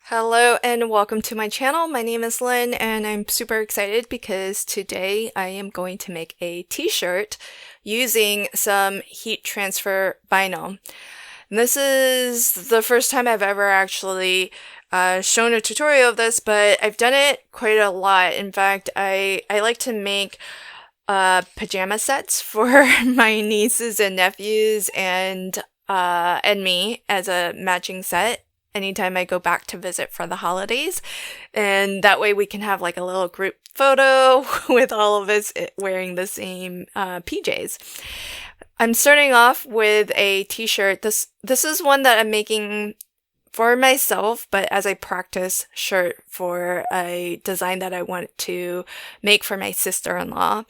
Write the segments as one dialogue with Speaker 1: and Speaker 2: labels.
Speaker 1: Hello and welcome to my channel. My name is Lynn and I'm super excited because today I am going to make a t-shirt using some heat transfer vinyl. And this is the first time I've ever actually shown a tutorial of this, but I've done it quite a lot. In fact, I like to make pajama sets for my nieces and nephews and me as a matching set anytime I go back to visit for the holidays. And that way we can have like a little group photo with all of us wearing the same PJs. I'm starting off with a t-shirt. This is one that I'm making for myself, but as a practice shirt for a design that I want to make for my sister-in-law.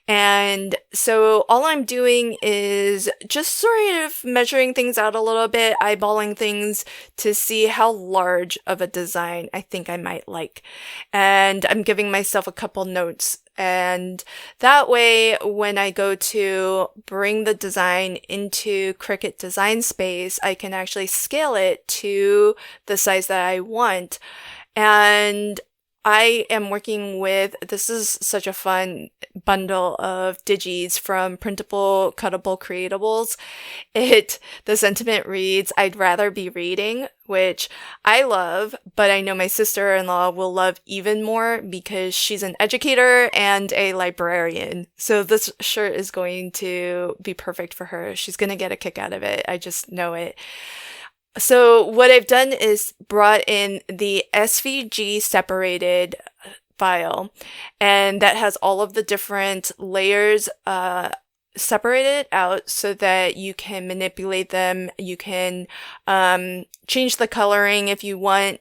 Speaker 1: And so all I'm doing is just sort of measuring things out a little bit, eyeballing things to see how large of a design I think I might like. And I'm giving myself a couple notes. And that way, when I go to bring the design into Cricut Design Space, I can actually scale it to the size that I want. And I am working with, this is such a fun bundle of digis from Printable, Cuttable, Creatables. The sentiment reads, "I'd rather be reading," which I love, but I know my sister-in-law will love even more because she's an educator and a librarian. So this shirt is going to be perfect for her. She's going to get a kick out of it. I just know it. So what I've done is brought in the SVG separated file, and that has all of the different layers separated out so that you can manipulate them. You can change the coloring if you want.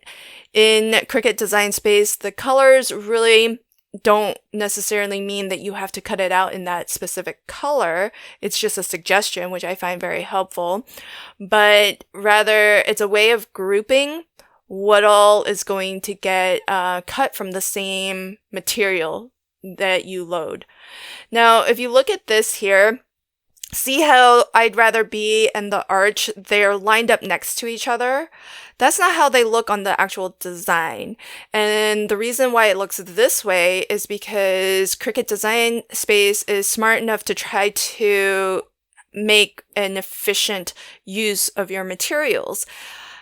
Speaker 1: In Cricut Design Space, the colors really don't necessarily mean that you have to cut it out in that specific color. It's just a suggestion, which I find very helpful. But rather, it's a way of grouping what all is going to get cut from the same material that you load. Now, if you look at this here, see how I'd rather be and the arch, they're lined up next to each other. That's not how they look on the actual design. And the reason why it looks this way is because Cricut Design Space is smart enough to try to make an efficient use of your materials.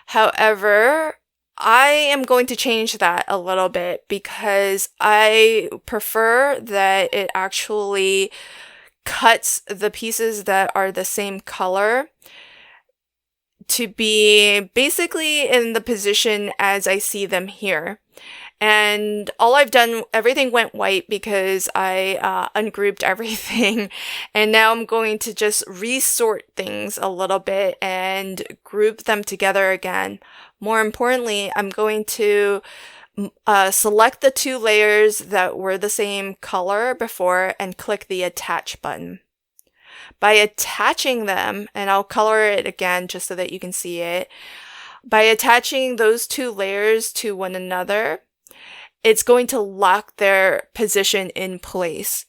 Speaker 1: However, I am going to change that a little bit because I prefer that it actually cuts the pieces that are the same color to be basically in the position as I see them here. And all I've done, everything went white because I ungrouped everything. And now I'm going to just resort things a little bit and group them together again. More importantly, I'm going to select the two layers that were the same color before and click the attach button. By attaching them, and I'll color it again just so that you can see it, by attaching those two layers to one another, it's going to lock their position in place.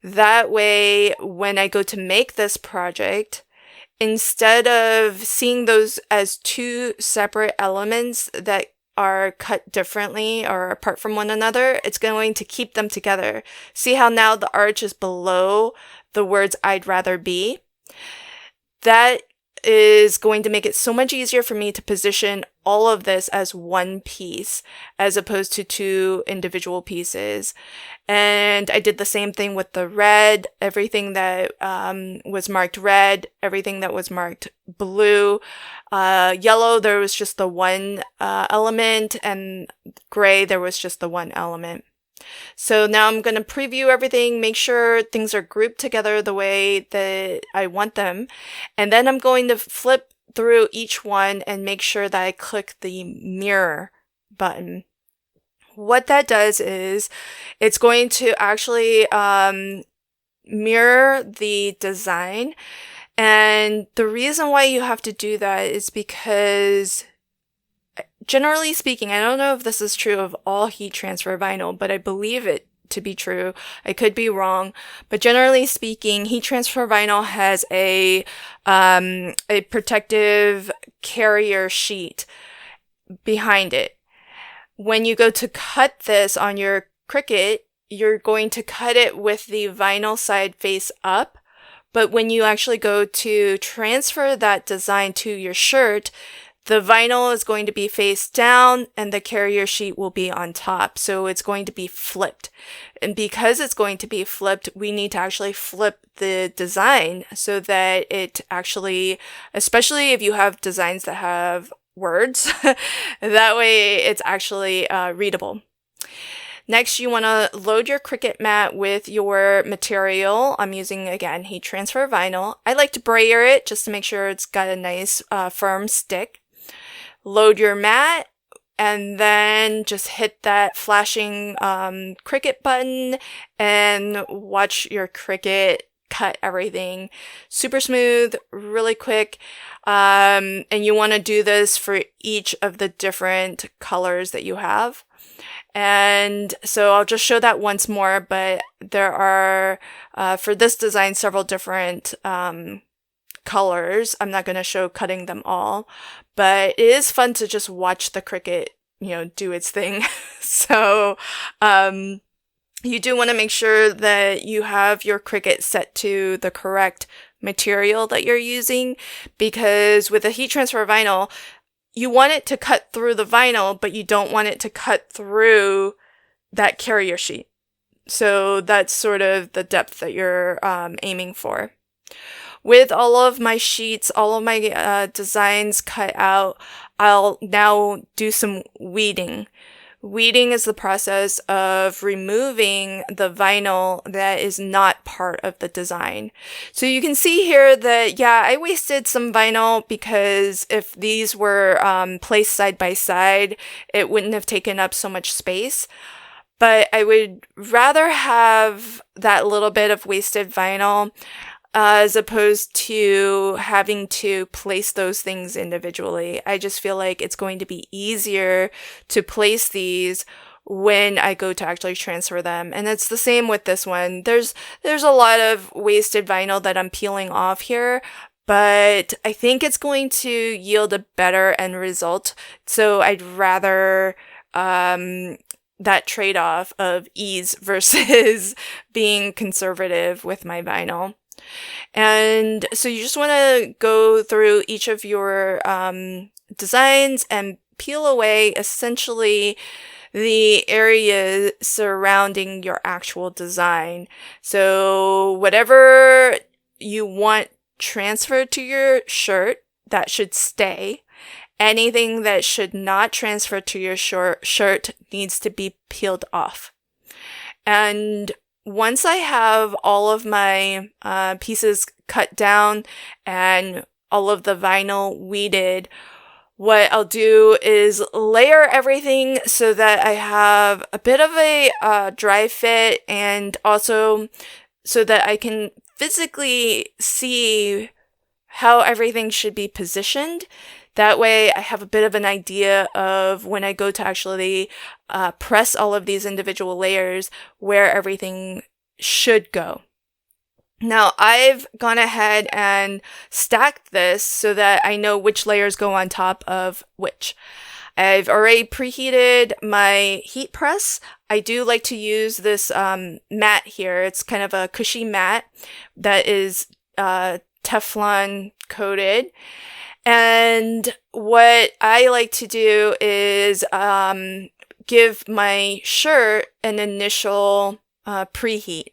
Speaker 1: That way, when I go to make this project, instead of seeing those as two separate elements that are cut differently or apart from one another, it's going to keep them together. See how now the arch is below the words "I'd rather be"? That is going to make it so much easier for me to position all of this as one piece as opposed to two individual pieces. And I did the same thing with the red, everything that was marked red, everything that was marked blue. Yellow, there was just the one element, and gray, there was just the one element. So now I'm going to preview everything, make sure things are grouped together the way that I want them. And then I'm going to flip through each one and make sure that I click the mirror button. What that does is it's going to actually mirror the design. And the reason why you have to do that is because generally speaking, I don't know if this is true of all heat transfer vinyl, but I believe it to be true. I could be wrong, but generally speaking, heat transfer vinyl has a protective carrier sheet behind it. when you go to cut this on your Cricut, you're going to cut it with the vinyl side face up. But when you actually go to transfer that design to your shirt, the vinyl is going to be face down and the carrier sheet will be on top. So it's going to be flipped. And because it's going to be flipped, we need to actually flip the design so that it actually, especially if you have designs that have words, that way it's actually readable. Next, you want to load your Cricut mat with your material. I'm using, again, heat transfer vinyl. I like to brayer it just to make sure it's got a nice firm stick. Load your mat and then just hit that flashing Cricut button and watch your Cricut cut everything super smooth, really quick. And you want to do this for each of the different colors that you have. And so I'll just show that once more, but there are, for this design, several different colors. I'm not going to show cutting them all, but it is fun to just watch the Cricut, do its thing. So, you do want to make sure that you have your Cricut set to the correct material that you're using, because with a heat transfer vinyl, you want it to cut through the vinyl, but you don't want it to cut through that carrier sheet. So that's sort of the depth that you're aiming for. With all of my sheets, all of my designs cut out, I'll now do some weeding. Weeding is the process of removing the vinyl that is not part of the design. So you can see here that, yeah, I wasted some vinyl because if these were placed side by side, it wouldn't have taken up so much space. But I would rather have that little bit of wasted vinyl as opposed to having to place those things individually. I just feel like it's going to be easier to place these when I go to actually transfer them. And it's the same with this one. There's a lot of wasted vinyl that I'm peeling off here, but I think it's going to yield a better end result. So I'd rather that trade-off of ease versus being conservative with my vinyl. And so you just want to go through each of your designs and peel away essentially the area surrounding your actual design. So whatever you want transferred to your shirt, that should stay. Anything that should not transfer to your shirt needs to be peeled off. And once I have all of my pieces cut down and all of the vinyl weeded, what I'll do is layer everything so that I have a bit of a dry fit, and also so that I can physically see how everything should be positioned. That way I have a bit of an idea of when I go to actually press all of these individual layers where everything should go. Now I've gone ahead and stacked this so that I know which layers go on top of which. I've already preheated my heat press. I do like to use this mat here. It's kind of a cushy mat that is Teflon coated. And what I like to do is give my shirt an initial preheat.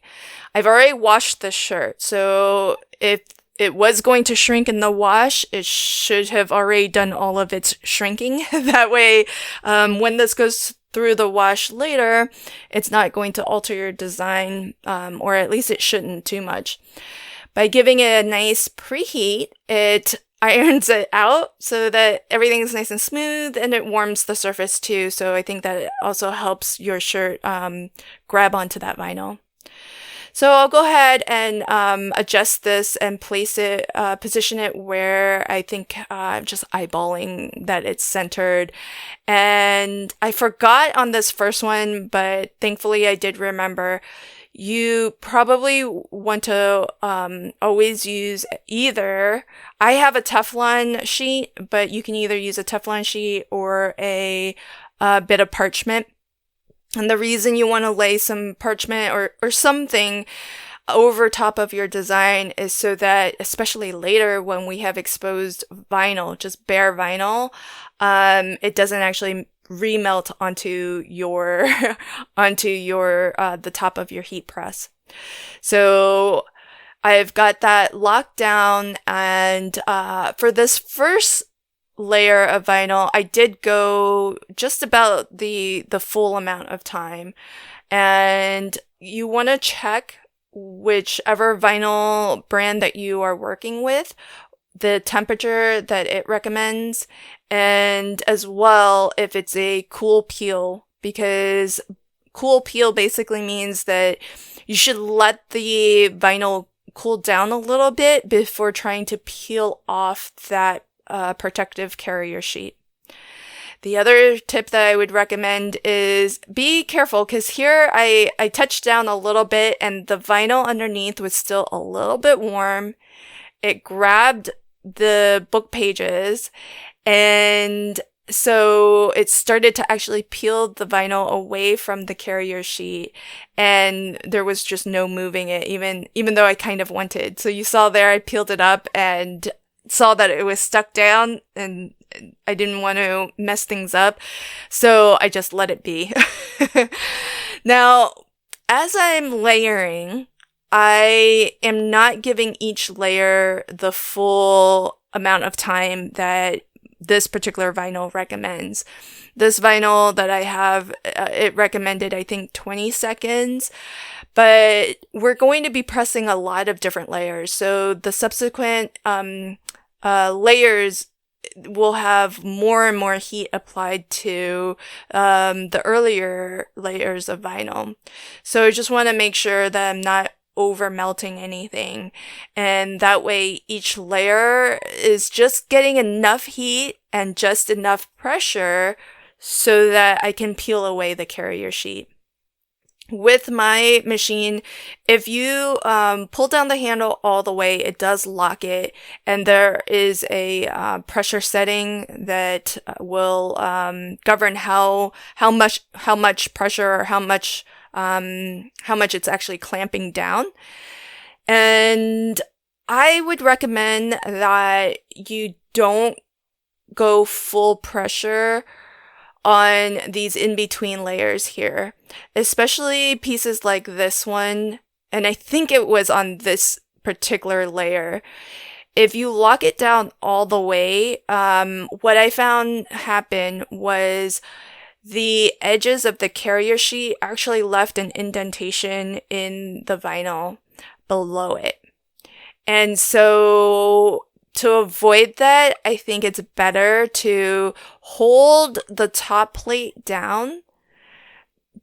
Speaker 1: I've already washed the shirt, so if it was going to shrink in the wash, it should have already done all of its shrinking. That way, when this goes through the wash later, it's not going to alter your design, or at least it shouldn't too much. By giving it a nice preheat, it irons it out so that everything is nice and smooth, and it warms the surface too. So I think that it also helps your shirt grab onto that vinyl. So I'll go ahead and adjust this and place it, position it where I think I'm just eyeballing that it's centered. And I forgot on this first one, but thankfully I did remember. You probably want to always use either, I have a Teflon sheet, but you can either use a Teflon sheet or a bit of parchment. And the reason you want to lay some parchment or something over top of your design is so that, especially later when we have exposed vinyl, just bare vinyl, it doesn't actually remelt onto your the top of your heat press. So I've got that locked down, and for this first layer of vinyl, I did go just about the full amount of time. And you want to check whichever vinyl brand that you are working with, the temperature that it recommends, and as well if it's a cool peel, because cool peel basically means that you should let the vinyl cool down a little bit before trying to peel off that protective carrier sheet. The other tip that I would recommend is be careful, because here I touched down a little bit and the vinyl underneath was still a little bit warm. It grabbed the book pages, and so it started to actually peel the vinyl away from the carrier sheet, and there was just no moving it, even though I kind of wanted. So you saw there, I peeled it up and saw that it was stuck down, and I didn't want to mess things up, so I just let it be. Now, as I'm layering, I am not giving each layer the full amount of time that this particular vinyl recommends. This vinyl that I have, it recommended, I think, 20 seconds. But we're going to be pressing a lot of different layers. So the subsequent layers will have more and more heat applied to the earlier layers of vinyl. So I just want to make sure that I'm not over melting anything, and that way each layer is just getting enough heat and just enough pressure so that I can peel away the carrier sheet. With my machine, if you pull down the handle all the way, it does lock it, and there is a pressure setting that will govern how much pressure or how much it's actually clamping down. And I would recommend that you don't go full pressure on these in-between layers here, especially pieces like this one, and I think it was on this particular layer. If you lock it down all the way, what I found happen was the edges of the carrier sheet actually left an indentation in the vinyl below it. And so to avoid that, I think it's better to hold the top plate down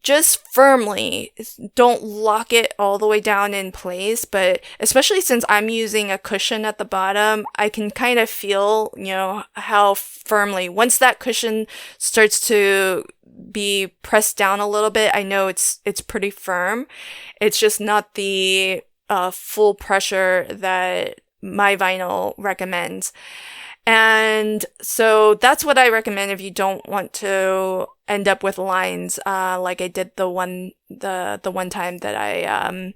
Speaker 1: just firmly. Don't lock it all the way down in place, but especially since I'm using a cushion at the bottom, I can kind of feel, how firmly, once that cushion starts to be pressed down a little bit, I know it's pretty firm. It's just not the full pressure that my vinyl recommends. And so that's what I recommend if you don't want to end up with lines, like I did the one time that I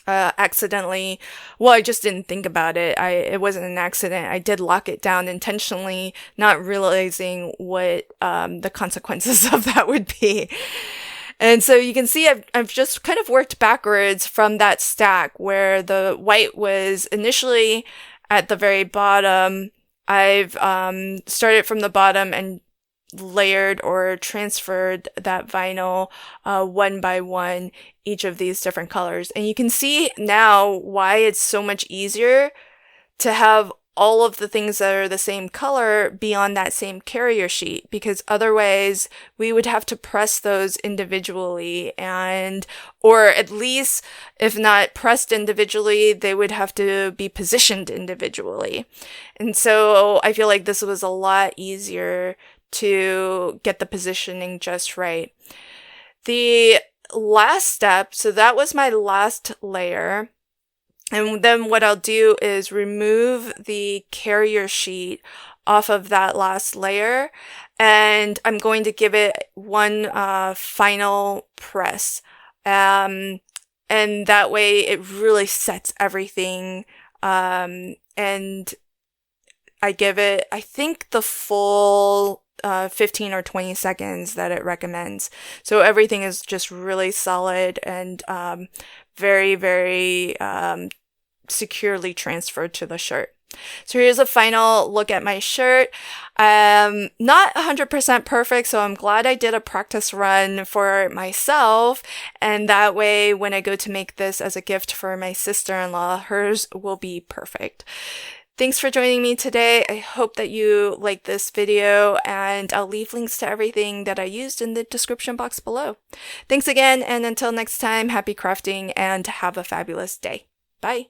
Speaker 1: accidentally, I just didn't think about it. It wasn't an accident. I did lock it down intentionally, not realizing what the consequences of that would be. And so you can see I've just kind of worked backwards from that stack where the white was initially at the very bottom. I've started from the bottom and layered or transferred that vinyl one by one, each of these different colors. And you can see now why it's so much easier to have all of the things that are the same color be on that same carrier sheet, because otherwise we would have to press those individually, or at least if not pressed individually, they would have to be positioned individually. And so I feel like this was a lot easier to get the positioning just right. The last step, so that was my last layer. And then what I'll do is remove the carrier sheet off of that last layer, and I'm going to give it one final press. And that way it really sets everything, and I give it, I think, the full 15 or 20 seconds that it recommends. So everything is just really solid and very, very securely transferred to the shirt. So here's a final look at my shirt. Not 100% perfect, so I'm glad I did a practice run for myself, and that way when I go to make this as a gift for my sister-in-law, hers will be perfect. Thanks for joining me today. I hope that you liked this video, and I'll leave links to everything that I used in the description box below. Thanks again, and until next time, happy crafting and have a fabulous day. Bye!